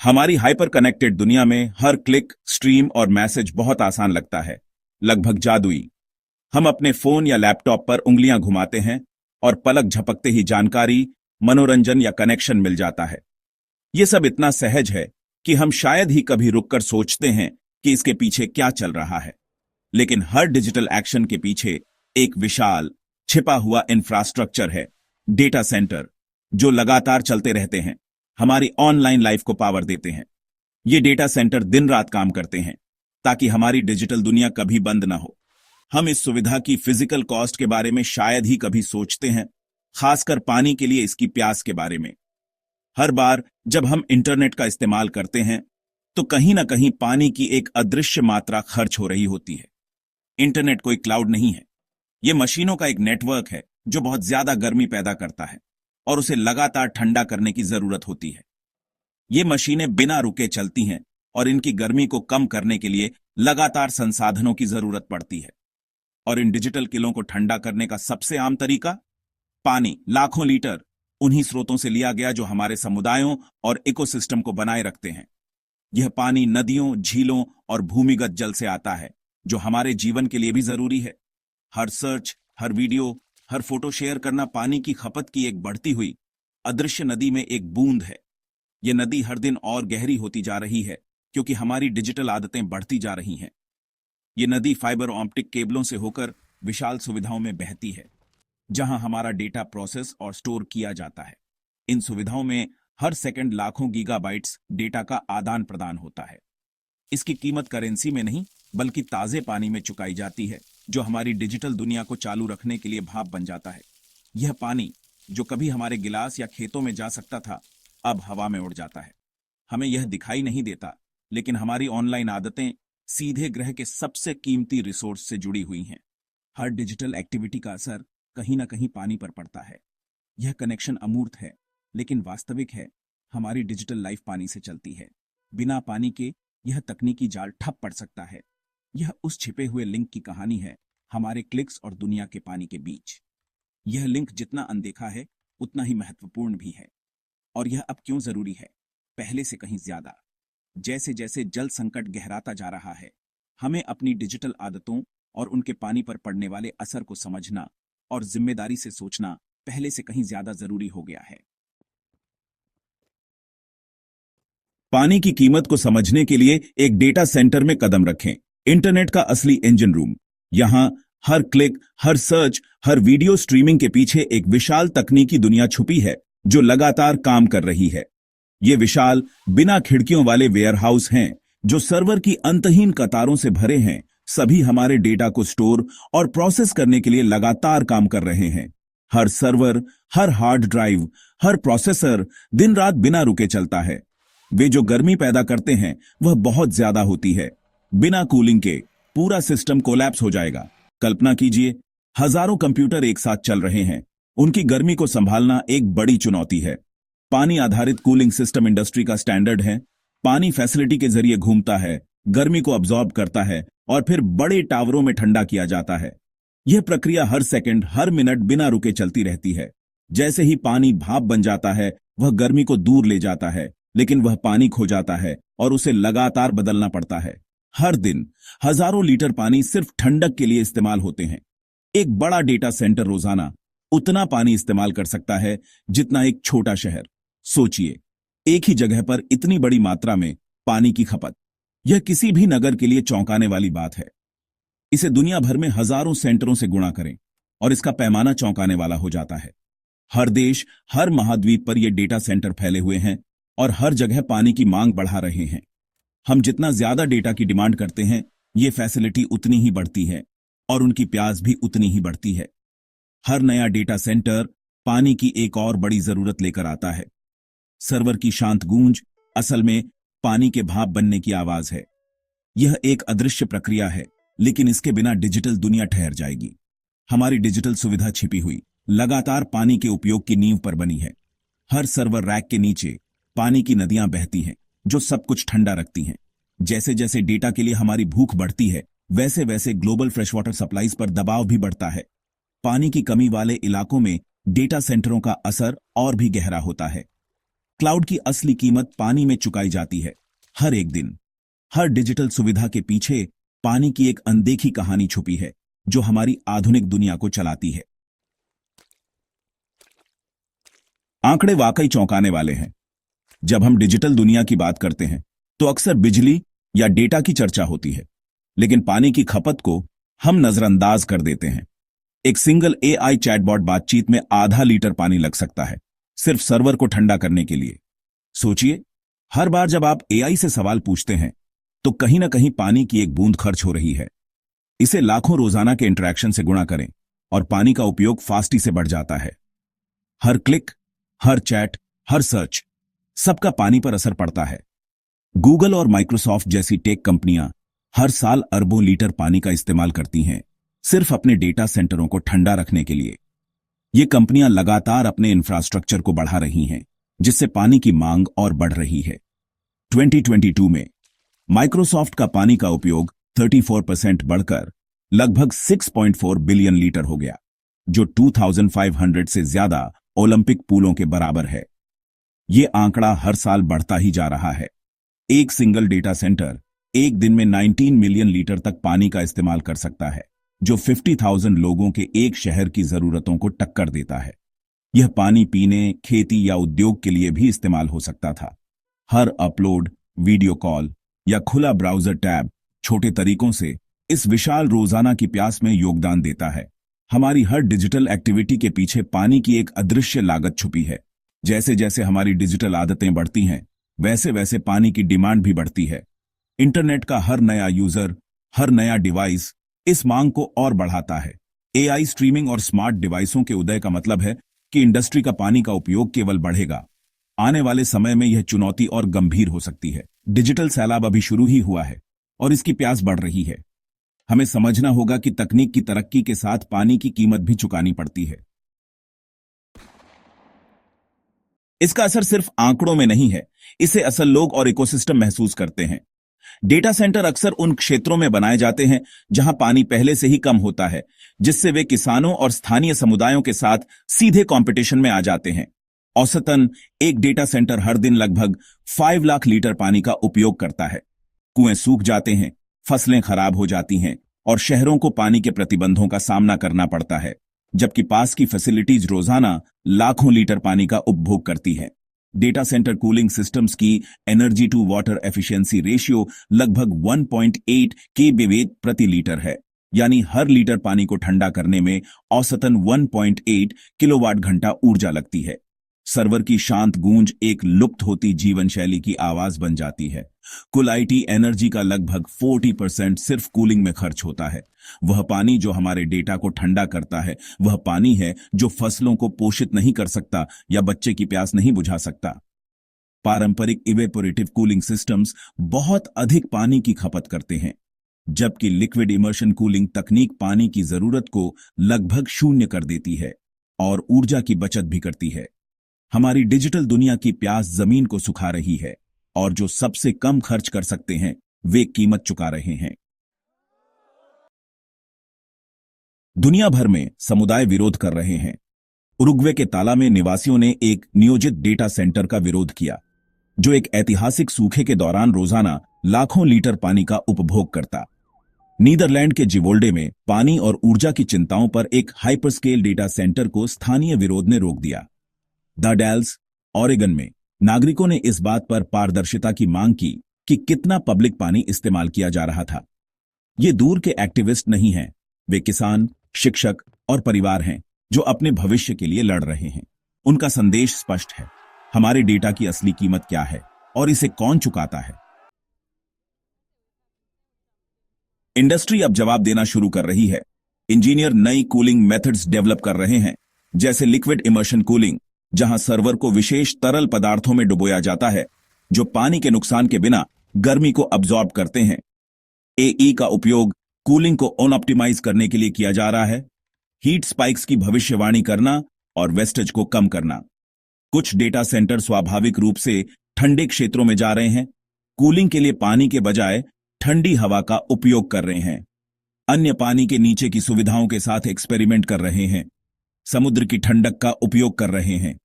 हमारी hyper connected दुनिया में हर क्लिक, स्ट्रीम और मैसेज बहुत आसान लगता है, लगभग जादुई। हम अपने फोन या लैपटॉप पर उंगलियां घुमाते हैं और पलक झपकते ही जानकारी, मनोरंजन या कनेक्शन मिल जाता है। ये सब इतना सहज है कि हम शायद ही कभी रुककर सोचते हैं कि इसके पीछे क्या चल रहा है। लेकिन हर डिजिटल एक्शन के पीछे एक विशाल, छिपा हुआ इंफ्रास्ट्रक्चर है, डेटा सेंटर, जो लगातार चलते रहते हैं, हमारी ऑनलाइन लाइफ को पावर देते हैं। ये डेटा सेंटर दिन रात काम करते हैं ताकि हमारी डिजिटल दुनिया कभी बंद ना हो। हम इस सुविधा की फिजिकल कॉस्ट के बारे में शायद ही कभी सोचते हैं, खासकर पानी के लिए इसकी प्यास के बारे में। हर बार जब हम इंटरनेट का इस्तेमाल करते हैं तो कहीं ना कहीं पानी की एक अदृश्य मात्रा खर्च हो रही होती है। इंटरनेट कोई क्लाउड नहीं है, यह मशीनों का एक नेटवर्क है जो बहुत ज्यादा गर्मी पैदा करता है और उसे लगातार ठंडा करने की जरूरत होती है। ये मशीनें बिना रुके चलती हैं और इनकी गर्मी को कम करने के लिए लगातार संसाधनों की जरूरत पड़ती है। और इन डिजिटल किलों को ठंडा करने का सबसे आम तरीका पानी, लाखों लीटर उन्हीं स्रोतों से लिया गया जो हमारे समुदायों और इकोसिस्टम को बनाए रखते हैं। यह पानी नदियों, झीलों और भूमिगत जल से आता है, जो हमारे जीवन के लिए भी जरूरी है। हर सर्च, हर वीडियो, हर फोटो शेयर करना पानी की खपत की एक बढ़ती हुई अदृश्य नदी में एक बूंद है। यह नदी हर दिन और गहरी होती जा रही है क्योंकि हमारी डिजिटल आदतें बढ़ती जा रही हैं। यह नदी फाइबर ऑप्टिक केबलों से होकर विशाल सुविधाओं में बहती है, जहां हमारा डेटा प्रोसेस और स्टोर किया जाता है। इन सुविधाओं में हर सेकंड लाखों गीगाबाइट्स डेटा का आदान प्रदान होता है। इसकी कीमत करेंसी में नहीं बल्कि ताजे पानी में चुकाई जाती है, जो हमारी डिजिटल दुनिया को चालू रखने के लिए भाप बन जाता है। यह पानी जो कभी हमारे गिलास या खेतों में जा सकता था, अब हवा में उड़ जाता है। हमें यह दिखाई नहीं देता, लेकिन हमारी ऑनलाइन आदतें सीधे ग्रह के सबसे कीमती रिसोर्स से जुड़ी हुई हैं। हर डिजिटल एक्टिविटी का असर कहीं ना कहीं पानी पर पड़ता है। यह कनेक्शन अमूर्त है लेकिन वास्तविक है। हमारी डिजिटल लाइफ पानी से चलती है। बिना पानी के यह तकनीकी जाल ठप पड़ सकता है। यह उस छिपे हुए लिंक की कहानी है, हमारे क्लिक्स और दुनिया के पानी के बीच। यह लिंक जितना अनदेखा है उतना ही महत्वपूर्ण भी है। और यह अब क्यों जरूरी है, पहले से कहीं ज्यादा। जैसे जैसे जल संकट गहराता जा रहा है, हमें अपनी डिजिटल आदतों और उनके पानी पर पड़ने वाले असर को समझना और जिम्मेदारी से सोचना पहले से कहीं ज्यादा जरूरी हो गया है। पानी की कीमत को समझने के लिए एक डेटा सेंटर में कदम रखें। इंटरनेट का असली इंजन रूम। यहां हर क्लिक, हर सर्च, हर वीडियो स्ट्रीमिंग के पीछे एक विशाल तकनीकी दुनिया छुपी है जो लगातार काम कर रही है। ये विशाल, बिना खिड़कियों वाले वेयरहाउस हैं जो सर्वर की अंतहीन कतारों से भरे हैं। सभी हमारे डेटा को स्टोर और प्रोसेस करने के लिए लगातार काम कर रहे हैं। हर सर्वर, हर हार्ड ड्राइव, हर प्रोसेसर दिन रात बिना रुके चलता है। वे जो गर्मी पैदा करते हैं वह बहुत ज्यादा होती है। बिना कूलिंग के पूरा सिस्टम कोलैप्स हो जाएगा। कल्पना कीजिए, हजारों कंप्यूटर एक साथ चल रहे हैं। उनकी गर्मी को संभालना एक बड़ी चुनौती है। पानी आधारित कूलिंग सिस्टम इंडस्ट्री का स्टैंडर्ड है। पानी फैसिलिटी के जरिए घूमता है, गर्मी को अब्सॉर्ब करता है और फिर बड़े टावरों में ठंडा किया जाता है। यह प्रक्रिया हर सेकंड, हर मिनट बिना रुके चलती रहती है। जैसे ही पानी भाप बन जाता है, वह गर्मी को दूर ले जाता है, लेकिन वह पानी खो जाता है और उसे लगातार बदलना पड़ता है। हर दिन हजारों लीटर पानी सिर्फ ठंडक के लिए इस्तेमाल होते हैं। एक बड़ा डेटा सेंटर रोजाना उतना पानी इस्तेमाल कर सकता है जितना एक छोटा शहर। सोचिए, एक ही जगह पर इतनी बड़ी मात्रा में पानी की खपत। यह किसी भी नगर के लिए चौंकाने वाली बात है। इसे दुनिया भर में हजारों सेंटरों से गुणा करें और इसका पैमाना चौंकाने वाला हो जाता है। हर देश, हर महाद्वीप पर यह डेटा सेंटर फैले हुए हैं और हर जगह पानी की मांग बढ़ा रहे हैं। हम जितना ज्यादा डेटा की डिमांड करते हैं, ये फैसिलिटी उतनी ही बढ़ती है और उनकी प्यास भी उतनी ही बढ़ती है। हर नया डेटा सेंटर पानी की एक और बड़ी जरूरत लेकर आता है। सर्वर की शांत गूंज असल में पानी के भाप बनने की आवाज है। यह एक अदृश्य प्रक्रिया है, लेकिन इसके बिना डिजिटल दुनिया ठहर जाएगी। हमारी डिजिटल सुविधा छिपी हुई लगातार पानी के उपयोग की नींव पर बनी है। हर सर्वर रैक के नीचे पानी की नदियां बहती हैं जो सब कुछ ठंडा रखती हैं। जैसे जैसे डेटा के लिए हमारी भूख बढ़ती है, वैसे वैसे ग्लोबल फ्रेश वाटर सप्लाईज पर दबाव भी बढ़ता है। पानी की कमी वाले इलाकों में डेटा सेंटरों का असर और भी गहरा होता है। क्लाउड की असली कीमत पानी में चुकाई जाती है। हर एक दिन हर डिजिटल सुविधा के पीछे पानी की एक अनदेखी कहानी छुपी है जो हमारी आधुनिक दुनिया को चलाती है। आंकड़े वाकई चौंकाने वाले हैं। जब हम डिजिटल दुनिया की बात करते हैं तो अक्सर बिजली या डेटा की चर्चा होती है, लेकिन पानी की खपत को हम नजरअंदाज कर देते हैं। एक सिंगल एआई चैटबॉट बातचीत में आधा लीटर पानी लग सकता है, सिर्फ सर्वर को ठंडा करने के लिए। सोचिए, हर बार जब आप एआई से सवाल पूछते हैं तो कहीं ना कहीं पानी की एक बूंद खर्च हो रही है। इसे लाखों रोजाना के इंटरैक्शन से गुणा करें और पानी का उपयोग फास्टी से बढ़ जाता है। हर क्लिक, हर चैट, हर सर्च, सबका पानी पर असर पड़ता है। गूगल और माइक्रोसॉफ्ट जैसी टेक कंपनियां हर साल अरबों लीटर पानी का इस्तेमाल करती हैं, सिर्फ अपने डेटा सेंटरों को ठंडा रखने के लिए। ये कंपनियां लगातार अपने इंफ्रास्ट्रक्चर को बढ़ा रही हैं, जिससे पानी की मांग और बढ़ रही है। 2022 में माइक्रोसॉफ्ट का पानी का उपयोग 34% बढ़कर लगभग 6.4 बिलियन लीटर हो गया, जो 2500 से ज्यादा ओलंपिक पूलों के बराबर है। यह आंकड़ा हर साल बढ़ता ही जा रहा है। एक सिंगल डेटा सेंटर एक दिन में 19 मिलियन लीटर तक पानी का इस्तेमाल कर सकता है, जो 50,000 लोगों के एक शहर की जरूरतों को टक्कर देता है। यह पानी पीने, खेती या उद्योग के लिए भी इस्तेमाल हो सकता था। हर अपलोड, वीडियो कॉल या खुला ब्राउजर टैब छोटे तरीकों से इस विशाल रोजाना की प्यास में योगदान देता है। हमारी हर डिजिटल एक्टिविटी के पीछे पानी की एक अदृश्य लागत छुपी है। जैसे जैसे हमारी डिजिटल आदतें बढ़ती हैं, वैसे वैसे पानी की डिमांड भी बढ़ती है। इंटरनेट का हर नया यूजर, हर नया डिवाइस इस मांग को और बढ़ाता है। एआई, स्ट्रीमिंग और स्मार्ट डिवाइसों के उदय का मतलब है कि इंडस्ट्री का पानी का उपयोग केवल बढ़ेगा। आने वाले समय में यह चुनौती और गंभीर हो सकती है। डिजिटल सैलाब अभी शुरू ही हुआ है और इसकी प्यास बढ़ रही है। हमें समझना होगा कि तकनीक की तरक्की के साथ पानी की कीमत भी चुकानी पड़ती है। इसका असर सिर्फ आंकड़ों में नहीं है, इसे असल लोग और इकोसिस्टम महसूस करते हैं। डेटा सेंटर अक्सर उन क्षेत्रों में बनाए जाते हैं जहां पानी पहले से ही कम होता है, जिससे वे किसानों और स्थानीय समुदायों के साथ सीधे कंपटीशन में आ जाते हैं। औसतन एक डेटा सेंटर हर दिन लगभग 5 लाख लीटर पानी का उपयोग करता है। कुएं सूख जाते हैं, फसलें खराब हो जाती हैं और शहरों को पानी के प्रतिबंधों का सामना करना पड़ता है, जबकि पास की फैसिलिटीज रोजाना लाखों लीटर पानी का उपभोग करती है। डेटा सेंटर कूलिंग सिस्टम्स की energy to water efficiency ratio लगभग 1.8 kBA प्रति लीटर है, यानी हर लीटर पानी को ठंडा करने में औसतन 1.8 किलोवाट घंटा ऊर्जा लगती है। सर्वर की शांत गूंज एक लुप्त होती जीवन शैली की आवाज बन जाती है। कुल आईटी एनर्जी का लगभग 40% सिर्फ कूलिंग में खर्च होता है। वह पानी जो हमारे डेटा को ठंडा करता है, वह पानी है जो फसलों को पोषित नहीं कर सकता या बच्चे की प्यास नहीं बुझा सकता। पारंपरिक इवेपोरेटिव कूलिंग सिस्टम्स बहुत अधिक पानी की खपत करते हैं, जबकि लिक्विड इमर्शन कूलिंग तकनीक पानी की जरूरत को लगभग शून्य कर देती है और ऊर्जा की बचत भी करती है। हमारी डिजिटल दुनिया की प्यास जमीन को सुखा रही है और जो सबसे कम खर्च कर सकते हैं वे कीमत चुका रहे हैं। दुनिया भर में समुदाय विरोध कर रहे हैं। उरुग्वे के ताला में निवासियों ने एक नियोजित डेटा सेंटर का विरोध किया, जो एक ऐतिहासिक सूखे के दौरान रोजाना लाखों लीटर पानी का उपभोग करता। नीदरलैंड के जिवोल्डे में पानी और ऊर्जा की चिंताओं पर एक हाइपरस्केल डेटा सेंटर को स्थानीय विरोध ने रोक दिया। द डेल्स, ओरेगन में नागरिकों ने इस बात पर पारदर्शिता की मांग की कि कितना पब्लिक पानी इस्तेमाल किया जा रहा था। ये दूर के एक्टिविस्ट नहीं हैं, वे किसान, शिक्षक और परिवार हैं जो अपने भविष्य के लिए लड़ रहे हैं। उनका संदेश स्पष्ट है, हमारे डेटा की असली कीमत क्या है और इसे कौन चुकाता है। इंडस्ट्री अब जवाब देना शुरू कर रही है। इंजीनियर नई कूलिंग मेथड्स डेवलप कर रहे हैं, जैसे लिक्विड इमर्शन कूलिंग, जहां सर्वर को विशेष तरल पदार्थों में डुबोया जाता है जो पानी के नुकसान के बिना गर्मी को अब्सॉर्ब करते हैं। एई का उपयोग कूलिंग को ऑप्टिमाइज करने के लिए किया जा रहा है, हीट स्पाइक्स की भविष्यवाणी करना और वेस्टेज को कम करना। कुछ डेटा सेंटर स्वाभाविक रूप से ठंडे क्षेत्रों में जा रहे हैं, कूलिंग के लिए पानी के बजाय ठंडी हवा का उपयोग कर रहे हैं। अन्य पानी के नीचे की सुविधाओं के साथ एक्सपेरिमेंट कर रहे हैं, समुद्र की ठंडक का उपयोग कर रहे हैं।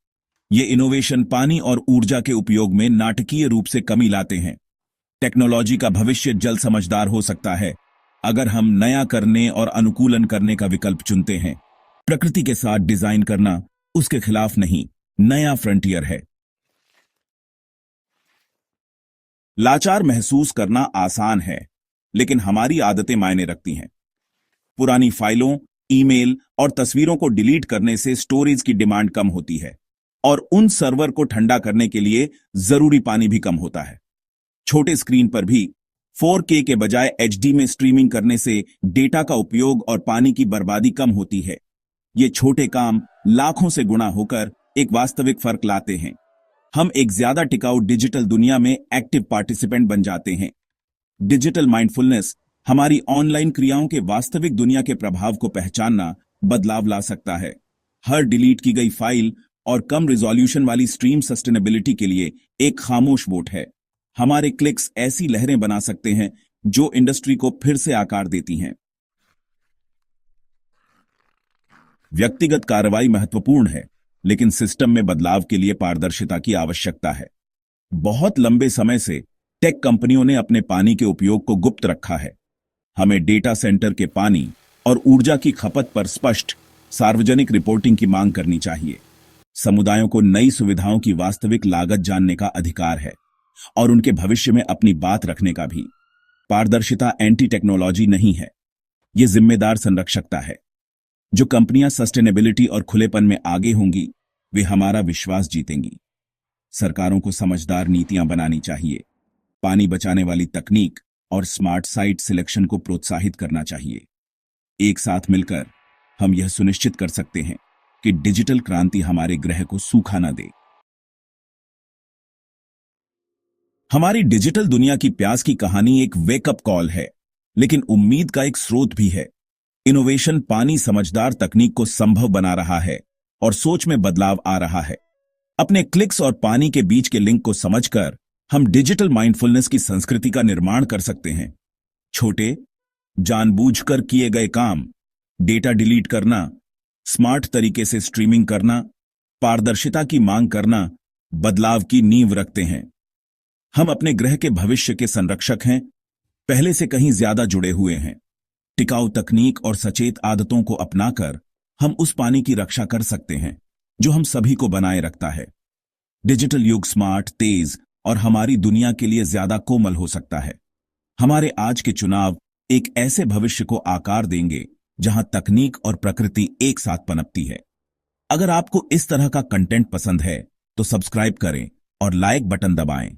ये इनोवेशन पानी और ऊर्जा के उपयोग में नाटकीय रूप से कमी लाते हैं। टेक्नोलॉजी का भविष्य जल्द समझदार हो सकता है अगर हम नया करने और अनुकूलन करने का विकल्प चुनते हैं। प्रकृति के साथ डिजाइन करना उसके खिलाफ नहीं, नया फ्रंटियर है। लाचार महसूस करना आसान है, लेकिन हमारी आदतें मायने रखती हैं। पुरानी फाइलों, ईमेल और तस्वीरों को डिलीट करने से स्टोरेज की डिमांड कम होती है और उन सर्वर को ठंडा करने के लिए जरूरी पानी भी कम होता है। छोटे स्क्रीन पर भी 4K के बजाय HD में स्ट्रीमिंग करने से डेटा का उपयोग और पानी की बर्बादी कम होती है। ये छोटे काम लाखों से गुणा होकर एक वास्तविक फर्क लाते हैं। हम एक ज्यादा टिकाऊ डिजिटल दुनिया में एक्टिव पार्टिसिपेंट बन जाते हैं। डिजिटल माइंडफुलनेस हमारी ऑनलाइन क्रियाओं के वास्तविक दुनिया के प्रभाव को पहचानना बदलाव ला सकता है। हर डिलीट की गई फाइल और कम रिजोल्यूशन वाली स्ट्रीम सस्टेनेबिलिटी के लिए एक खामोश वोट है। हमारे क्लिक्स ऐसी लहरें बना सकते हैं जो इंडस्ट्री को फिर से आकार देती हैं। व्यक्तिगत कार्रवाई महत्वपूर्ण है, लेकिन सिस्टम में बदलाव के लिए पारदर्शिता की आवश्यकता है। बहुत लंबे समय से टेक कंपनियों ने अपने पानी के उपयोग को गुप्त रखा है। हमें डेटा सेंटर के पानी और ऊर्जा की खपत पर स्पष्ट सार्वजनिक रिपोर्टिंग की मांग करनी चाहिए। समुदायों को नई सुविधाओं की वास्तविक लागत जानने का अधिकार है और उनके भविष्य में अपनी बात रखने का भी। पारदर्शिता एंटी टेक्नोलॉजी नहीं है, यह जिम्मेदार संरक्षकता है। जो कंपनियां सस्टेनेबिलिटी और खुलेपन में आगे होंगी, वे हमारा विश्वास जीतेंगी। सरकारों को समझदार नीतियां बनानी चाहिए। पानी बचाने वाली तकनीक और स्मार्ट साइट सिलेक्शन को प्रोत्साहित करना चाहिए। एक साथ मिलकर हम यह सुनिश्चित कर सकते हैं कि डिजिटल क्रांति हमारे ग्रह को सूखा न दे। हमारी डिजिटल दुनिया की प्यास की कहानी एक वेकअप कॉल है, लेकिन उम्मीद का एक स्रोत भी है। इनोवेशन पानी समझदार तकनीक को संभव बना रहा है और सोच में बदलाव आ रहा है। अपने क्लिक्स और पानी के बीच के लिंक को समझकर हम डिजिटल माइंडफुलनेस की संस्कृति का निर्माण कर सकते हैं। छोटे, जानबूझकर किए गए काम, डेटा डिलीट करना, स्मार्ट तरीके से स्ट्रीमिंग करना, पारदर्शिता की मांग करना, बदलाव की नींव रखते हैं। हम अपने ग्रह के भविष्य के संरक्षक हैं, पहले से कहीं ज्यादा जुड़े हुए हैं। टिकाऊ तकनीक और सचेत आदतों को अपनाकर हम उस पानी की रक्षा कर सकते हैं जो हम सभी को बनाए रखता है। डिजिटल युग स्मार्ट, तेज और हमारी दुनिया के लिए ज्यादा कोमल हो सकता है। हमारे आज के चुनाव एक ऐसे भविष्य को आकार देंगे जहां तकनीक और प्रकृति एक साथ पनपती है। अगर आपको इस तरह का कंटेंट पसंद है तो सब्सक्राइब करें और लाइक बटन दबाएं।